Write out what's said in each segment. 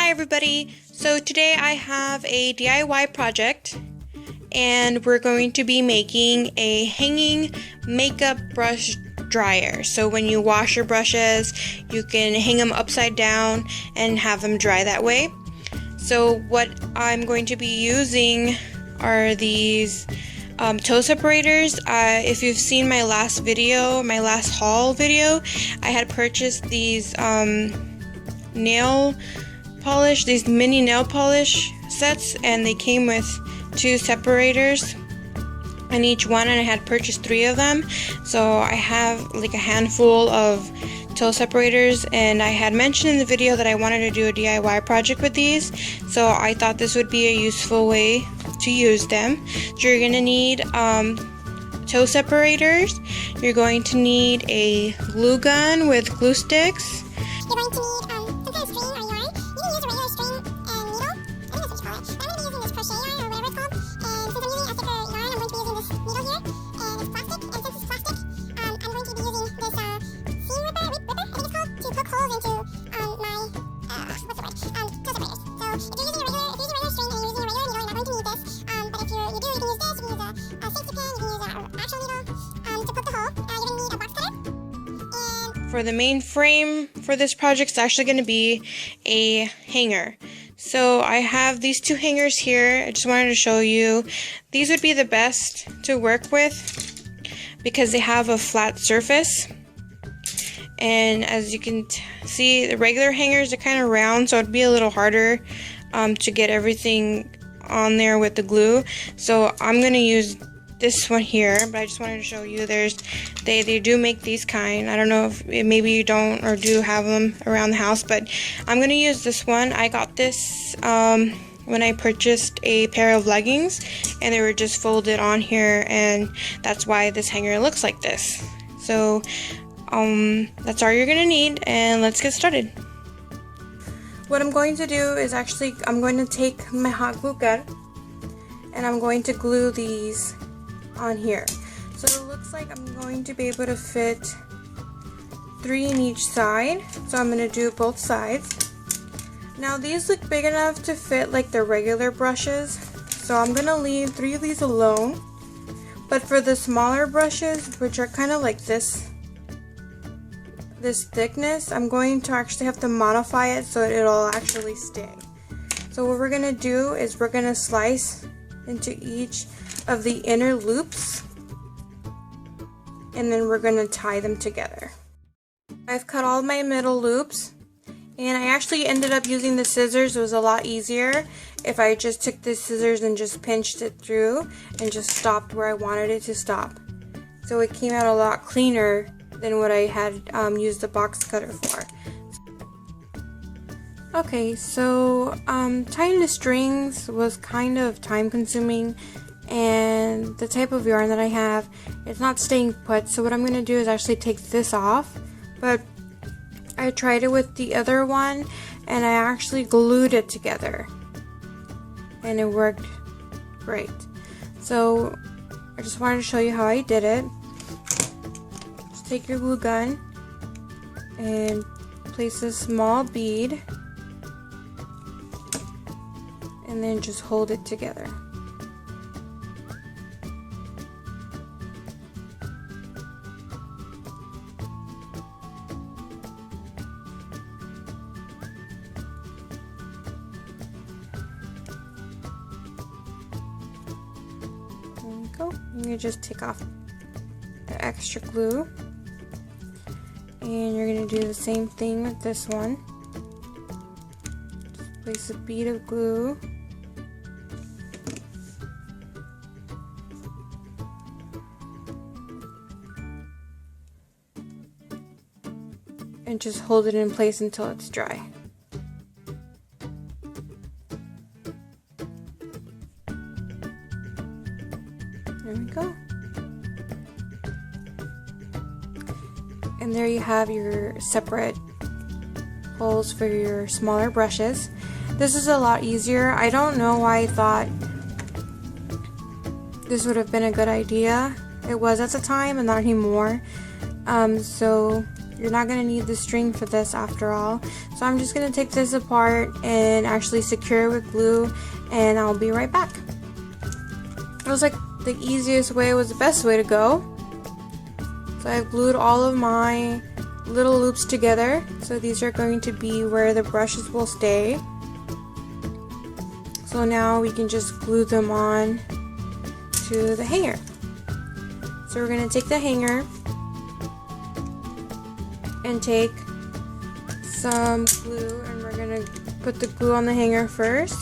Hi everybody! So today I have a DIY project and we're going to be making a hanging makeup brush dryer. So when you wash your brushes, you can hang them upside down and have them dry that way. So what I'm going to be using are these toe separators. If you've seen my last haul video, I had purchased these these mini nail polish sets, and they came with 2 separators in each one, and I had purchased 3 of them. So I have like a handful of toe separators, and I had mentioned in the video that I wanted to do a DIY project with these, so I thought this would be a useful way to use them. So you're gonna need toe separators, you're going to need a glue gun with glue sticks, you're going to need some kind of string or yarn. You can use a regular string and needle. I think that's what you call it. But I'm going to be using this crochet yarn or whatever it's called. And since I'm using a thicker yarn, I'm going to be using this needle here. And it's plastic. And since it's plastic, I'm going to be using this seam ripper, I think it's called, to poke holes into my, what's the word? Toe separators. So if you're using a regular string and you're using a regular needle, you're not going to need this. But if you do, you can use this. You can use a safety pin. You can use an actual needle to poke the hole. You're going to need a box cutter. For the main frame for this project is actually going to be a hanger. So I have these 2 hangers here. I just wanted to show you. These would be the best to work with because they have a flat surface. And as you can see, the regular hangers are kind of round, so it'd be a little harder to get everything on there with the glue. So I'm going to use this one here, but I just wanted to show you they do make these kind. I don't know if maybe you don't or do have them around the house, but I'm gonna use this one. I got this when I purchased a pair of leggings, and they were just folded on here, and that's why this hanger looks like this. So that's all you're gonna need, and let's get started. What I'm going to do is I'm going to take my hot glue gun and I'm going to glue these on here. So it looks like I'm going to be able to fit 3 in each side, so I'm going to do both sides. Now these look big enough to fit like the regular brushes, so I'm going to leave 3 of these alone. But for the smaller brushes, which are kind of like this thickness, I'm going to actually have to modify it so it'll actually stay. So what we're going to do is we're going to slice into each of the inner loops, and then we're going to tie them together. I've cut all my middle loops, and I actually ended up using the scissors. It was a lot easier if I just took the scissors and just pinched it through and just stopped where I wanted it to stop. So it came out a lot cleaner than what I had used the box cutter for. Okay, so tying the strings was kind of time consuming, and the type of yarn that I have, it's not staying put. So what I'm going to do is actually take this off, but I tried it with the other one and I actually glued it together and it worked great. So I just wanted to show you how I did it. Just take your glue gun and place a small bead and then just hold it together. There you go. You just take off the extra glue, and you're going to do the same thing with this one. Just place a bead of glue and just hold it in place until it's dry. There we go. And there you have your separate holes for your smaller brushes. This is a lot easier. I don't know why I thought this would have been a good idea. It was at the time and not anymore. So you're not going to need the string for this after all. So I'm just going to take this apart and actually secure it with glue, and I'll be right back. It was like the easiest way, was the best way to go. So I've glued all of my little loops together. So these are going to be where the brushes will stay. So now we can just glue them on to the hanger. So we're going to take the hanger and take some glue, and we're going to put the glue on the hanger first.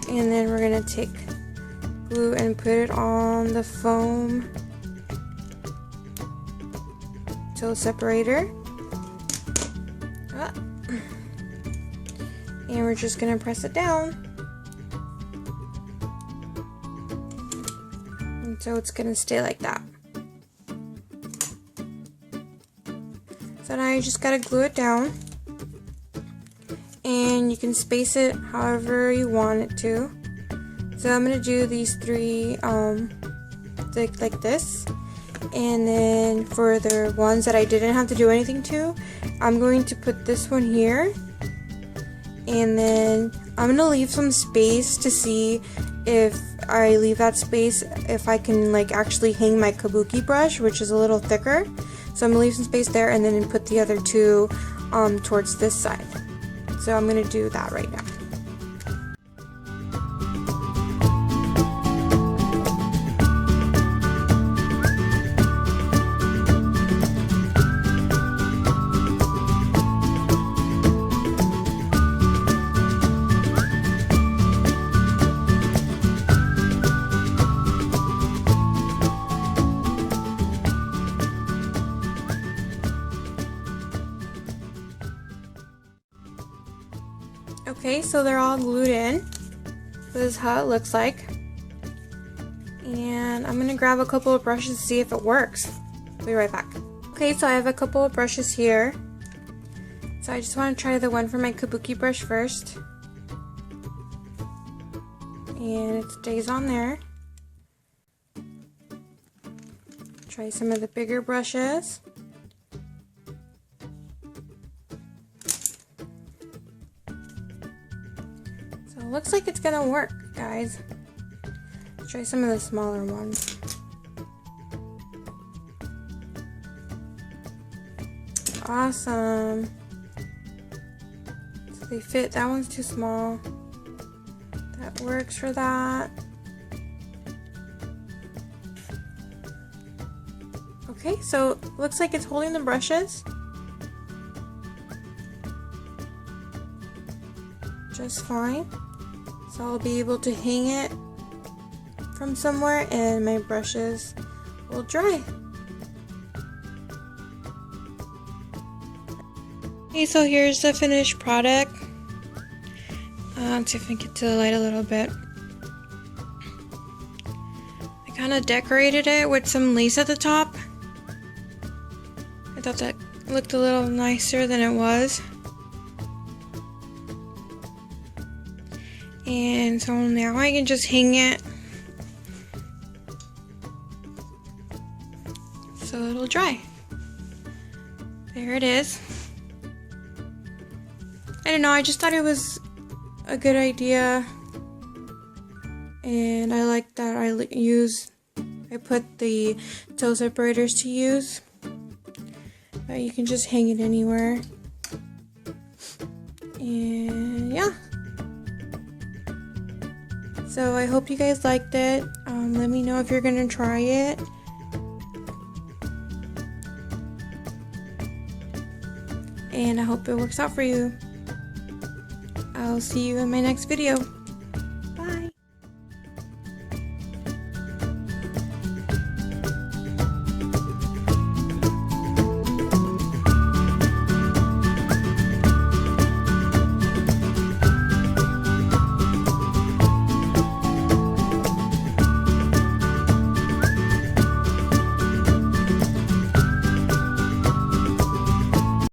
And then we're going to take glue and put it on the foam toe separator. And we're just going to press it down. And so it's going to stay like that. So now you just got to glue it down. And you can space it however you want it to. So I'm going to do these three like this. And then for the ones that I didn't have to do anything to, I'm going to put this one here. And then I'm going to leave some space to see if I leave that space, if I can like actually hang my kabuki brush, which is a little thicker. So I'm going to leave some space there, and then put the other two towards this side. So I'm going to do that right now. Okay, so they're all glued in. This is how it looks like. And I'm gonna grab a couple of brushes to see if it works. I'll be right back. Okay, so I have a couple of brushes here. So I just want to try the one for my kabuki brush first. And it stays on there. Try some of the bigger brushes. Looks like it's gonna work, guys. Let's try some of the smaller ones. Awesome. So they fit. That one's too small. That works for that. Okay, so looks like it's holding the brushes just fine. So I'll be able to hang it from somewhere and my brushes will dry. Okay, so here's the finished product. Let's see if I can get to the light a little bit. I kind of decorated it with some lace at the top. I thought that looked a little nicer than it was. And so now I can just hang it so it'll dry. There it is. I don't know, I just thought it was a good idea, and I like that I put the toe separators to use, but you can just hang it anywhere. And yeah. So I hope you guys liked it. Let me know if you're gonna try it. And I hope it works out for you. I'll see you in my next video.